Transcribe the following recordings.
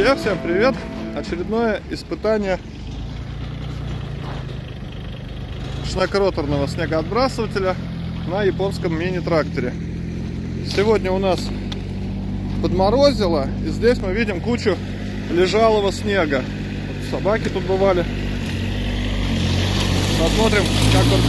Друзья, всем привет! Очередное испытание шнекроторного снегоотбрасывателя на японском мини-тракторе. Сегодня у нас подморозило, и здесь мы видим кучу лежалого снега. Вот собаки тут бывали. Посмотрим, как он...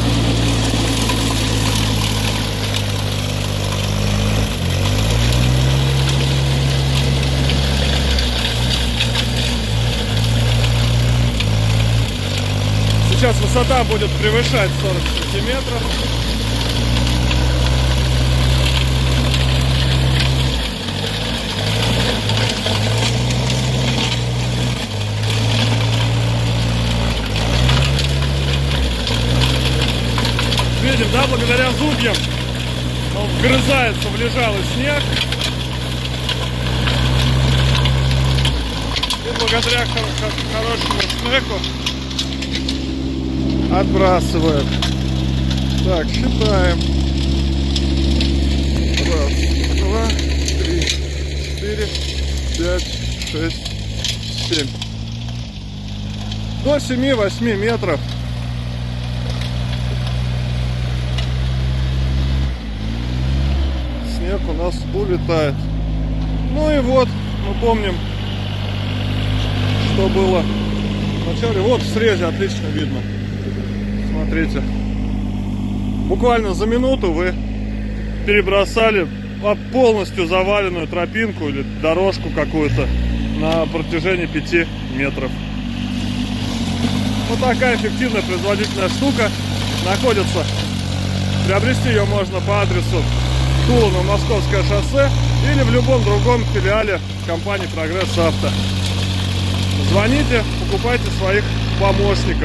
Сейчас высота будет превышать 40 сантиметров. Видим, да, благодаря зубьям он вгрызается в лежалый снег. И благодаря хорошему шнеку отбрасывает. Так, считаем. Раз, два, три, 4, 5, 6, 7. До 7-8 метров. Снег у нас улетает. Ну и вот, мы помним, что было вначале. Вот в срезе отлично видно. Смотрите, буквально за минуту вы перебросали полностью заваленную тропинку или дорожку какую-то на протяжении 5 метров. Вот такая эффективная производительная штука находится. Приобрести ее можно по адресу Тула, Московское шоссе, или в любом другом филиале компании Прогресс Авто. Звоните, покупайте своих помощников.